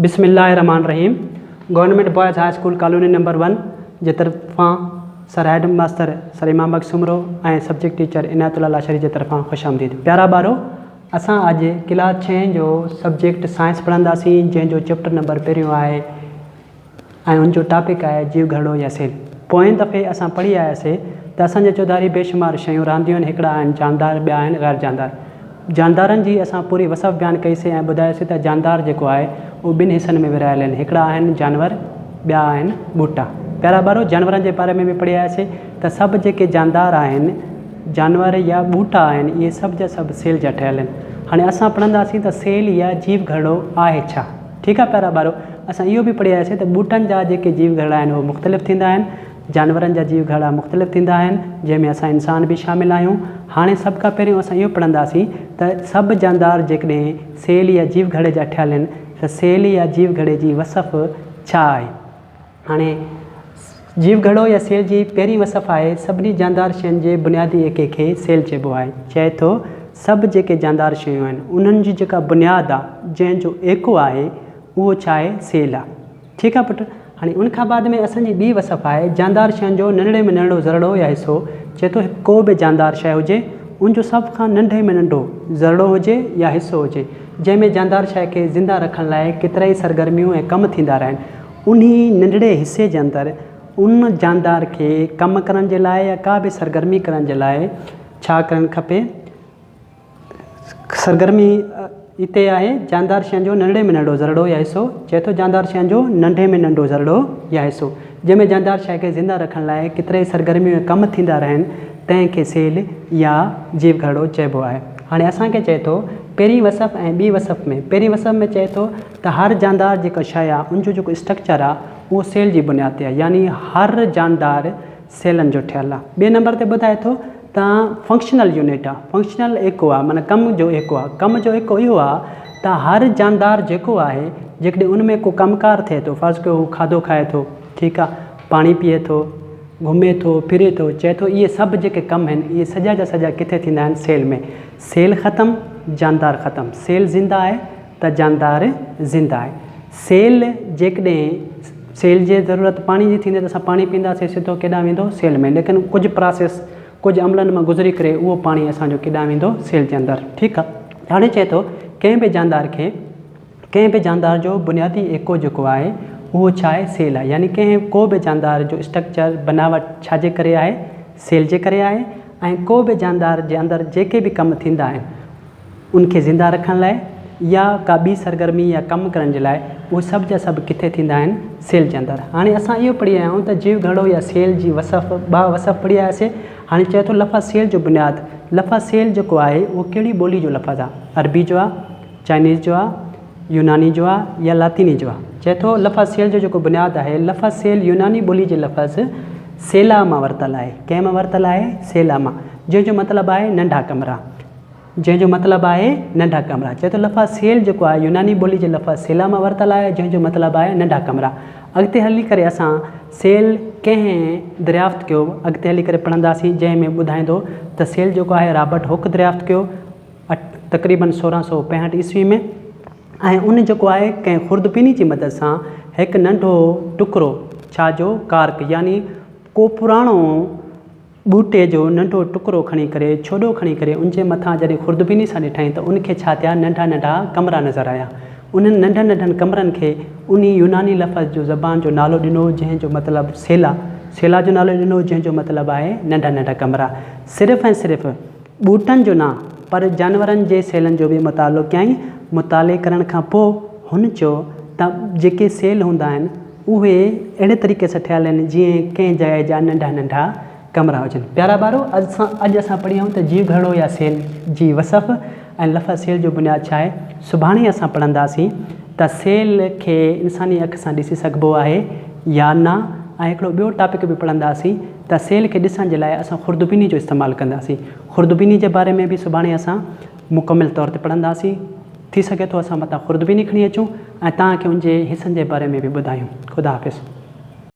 बिस्मिल्लाहिर्रहमानिर्रहीम। Government boys high school colony number 1 जे तरफ़ां sir हेड master sir इमाम सुमरो ऐं सब्जेक्ट टीचर इनायतुल्लाह लाशरी जे तरफ़ां ख़ुश आमदीद। प्यारा ॿारो, असां अॼु क्लास 6 जो सब्जेक्ट साइंस पढ़ंदासीं, जंहिंजो चैप्टर नंबर पहिरियों आहे ऐं उनजो टॉपिक आहे जीव घड़ो या सेल। पोएं दफ़े असां पढ़ी आयासीं त असांजे चौधारी बेशुमार शयूं रांदियूं आहिनि, हिकिड़ा आहिनि जानदार, ॿिया आहिनि गैर जानदार। जानदारनि जी असां पूरी वसफ़ बयानु कईसीं ऐं ॿुधायोसीं त जानदार जेको आहे उहो ॿिनि हिसनि में विरहायल आहिनि, हिकिड़ा आहिनि जानवर, ॿिया आहिनि ॿूटा। प्यारा ॿारो, जानवरनि जे बारे में बि पढ़ी आयासीं त सभु जेके जानदार आहिनि, जानवर या ॿूटा आहिनि, इहे सभु जा सभु सेल जा ठहियल आहिनि। हाणे असां पढ़ंदासीं त सेल या जीव घड़ो आहे छा। ठीकु आहे प्यारा ॿारो, असां इहो बि पढ़ी आयासीं त ॿूटनि जा जेके जीव घड़ा आहिनि उहे मुख़्तलिफ़ थींदा आहिनि, जानवरनि जा जीव घड़ा मुख़्तलिफ़ थींदा आहिनि, जंहिंमें असां इंसान बि शामिल आहियूं। हाणे सभ खां पहिरियों असां इहो पढ़ंदासीं त सभु जानदार जेकॾहिं सेल या जीव घड़े जा ठहियल आहिनि त सेल या जीव घड़े जी वसफ़ छा आहे। हाणे जीव घड़ो या सेल जी पहिरीं वसफ़ आहे, सभिनी जानदार शयुनि जे बुनियादी एके खे सेल चइबो आहे। चए थो सभु जेके जानदार शयूं आहिनि उन्हनि जी जेका बुनियादु आहे, जंहिंजो एको आहे, उहो छा आहे, सेल आहे। ठीकु आहे पुटु। हाणे उनखां बाद में असांजी ॿी वसफ़ आहे जानदार शयुनि जो नंढड़े में नंढड़ो ज़रड़ो या हिसो। चए थो को बि जानदार शइ हुजे, उनजो सभ खां नंढे में नंढो ज़रड़ो हुजे या हिसो हुजे, जंहिंमें जानदार शइ खे ज़िंदा रखण लाइ केतिरा ई सरगर्मियूं ऐं कमु थींदा रहनि। उन नंढड़े हिसे जे अंदरि उन जानदार खे कमु करण जे लाइ या का बि सरगर्मी करण जे लाइ छा करणु खपे। सरगर्मी हिते आहे जानदार शयुनि जो नंढड़े में नंढो ज़रड़ो या हिसो। चए थो जानदार शयुनि जो नंढे में नंढो ज़रड़ो या हिसो, जंहिंमें जानदार शइ खे ज़िंदा रखण लाइ केतिरा ई सरगर्मियूं ऐं कमु थींदा रहनि, तंहिंखे सेल या जीव घड़ो चइबो आहे। हाणे असांखे चए थो पहिरीं वसफ़ ऐं ॿी वसफ़ में, पहिरीं वसफ़ में चए थो त हर जानदार जेका शइ आहे उनजो जेको स्ट्रक्चर आहे उहो सेल जी बुनियाद ते आहे, यानी हर जानदार सेलनि जो ठहियलु आहे। ॿिए नंबर ते ॿुधाए थो त फंक्शनल यूनिट आहे, फंक्शनल एको आहे, माना कम जो एको आहे। कम जो एको इहो आहे त हर जानदार जेको आहे, जेकॾहिं उनमें को कमकार थिए थो, फ़र्ज़ु कयो हू खाधो खाए थो, ठीकु आहे, पाणी पीए थो, घुमे थो, फिरे थो, चए थो इहे सभु जेके कम आहिनि इहे सॼा जा सॼा किथे थींदा आहिनि, सेल में। सेल ख़तमु, जानदार ख़तमु। सेल ज़िंदा आहे त जानदार ज़िंदा आहे। सेल जेकॾहिं सेल जी ज़रूरत पाणी जी थींदी त असां पाणी पीअंदासीं, सिधो केॾांहुं वेंदो, सेल में। लेकिन कुझु प्रोसेस, कुझु अमलनि मां गुज़री करे उहो पाणी असांजो केॾांहुं वेंदो, सेल जे अंदरि। ठीकु आहे। हाणे चए थो कंहिं बि जानदार जो बुनियादी एको जेको आहे उहो छा आहे, सेल आहे। यानी को बि जानदार जो स्ट्रक्चर बनावट छाजे करे आहे, सेल जे करे आहे। ऐं को बि जानदार जे अंदरि जेके बि कमु थींदा आहिनि उनखे ज़िंदा रखण लाइ या का ॿी सरगर्मी या कमु करण जे लाइ, उहे सभु जा सभु किथे थींदा आहिनि, सेल जे अंदरि। हाणे असां इहो पढ़ी आया आहियूं त जीव घड़ो या सेल जी वसफ़, ॿ वसफ़ पढ़ी आयासीं। हाणे चए थो लफ़्ज़ सेल जो बुनियादु। लफ़्ज़ सेल जेको आहे उहो कहिड़ी ॿोली जो लफ़्ज़ आहे, अरबी जो आहे, चाइनीज़ जो आहे, यूनानी जो आहे या लातीनी जो आहे। चए थो लफ़्ज़ सेल जो जेको बुनियादु आहे, लफ़्ज़ सेल यूनानी ॿोली जे लफ़्ज़ सेला मां वरितलु आहे। कंहिं मां वरितलु आहे, सेला मां, जंहिंजो मतिलबु आहे नंढा कमरा, जंहिंजो मतिलबु आहे नंढा कमरा। चए थो लफ़्ज़ सेल जेको आहे यूनानी ॿोली जे लफ़्ज़ सेला मां वरितलु आहे, जंहिंजो मतिलबु आहे नंढा कमरा। अॻिते हली करे असां सेल कंहिं दरियाफ़्त कयो, अॻिते हली करे पढ़ंदासीं, जंहिंमें ॿुधाईंदो त सेल जेको आहे रॉबर्ट हुक दरियाफ़्त कयो तक़रीबन 1665 ईस्वी में। ऐं उन जेको आहे कंहिं खुर्दबीनी जी मदद सां हिकु नंढो टुकड़ो, छाजो, कार्क, यानी को पुराणो ॿूटे जो नंढो टुकड़ो खणी करे, छोॾो खणी करे, उनजे मथां जॾहिं खुर्दबीनी सां ॾिठईं त उनखे छा थिया, नंढा नंढा कमरा नज़र आया। उन्हनि नंढनि नंढनि कमरनि खे उन यूनानी लफ़्ज़ जो ज़बान जो नालो ॾिनो, जंहिंजो मतिलबु सेला, सेला जो नालो ॾिनो, जंहिंजो मतिलबु आहे नंढा नंढा कमरा। सिर्फ़ु ऐं सिर्फ़ु ॿूटनि जो न, पर जानवरनि जे सेलनि जो बि मुतालो कयईं। मुताले करण खां पोइ हुन चयो त जेके सेल हूंदा आहिनि उहे अहिड़े तरीक़े सां ठहियल आहिनि जीअं कंहिं जाइ जा नंढा नंढा कमरा हुजनि। प्यारा ॿारो, अॼु असां पढ़ी आहियूं त जीव घड़ो या सेल जी वसफ़ ऐं लफ़्ज़ सेल जो बुनियादु छा आहे। सुभाणे असां पढ़ंदासीं त सेल खे इंसानी अखि सां ॾिसी सघिबो आहे या न। ऐं हिकिड़ो ॿियो टॉपिक बि पढ़ंदासीं त सेल खे ॾिसण जे लाइ असां खुर्दबीनी जो इस्तेमालु कंदासीं। खुर्दबीनी जे बारे में बि सुभाणे असां मुकमिल तौर ते पढ़ंदासीं। थी सघे थो असां मथां खुर्दबीनी खणी अचूं ऐं तव्हांखे उनजे हिसनि जे बारे में बि ॿुधायूं। ख़ुदा हाफ़िज़।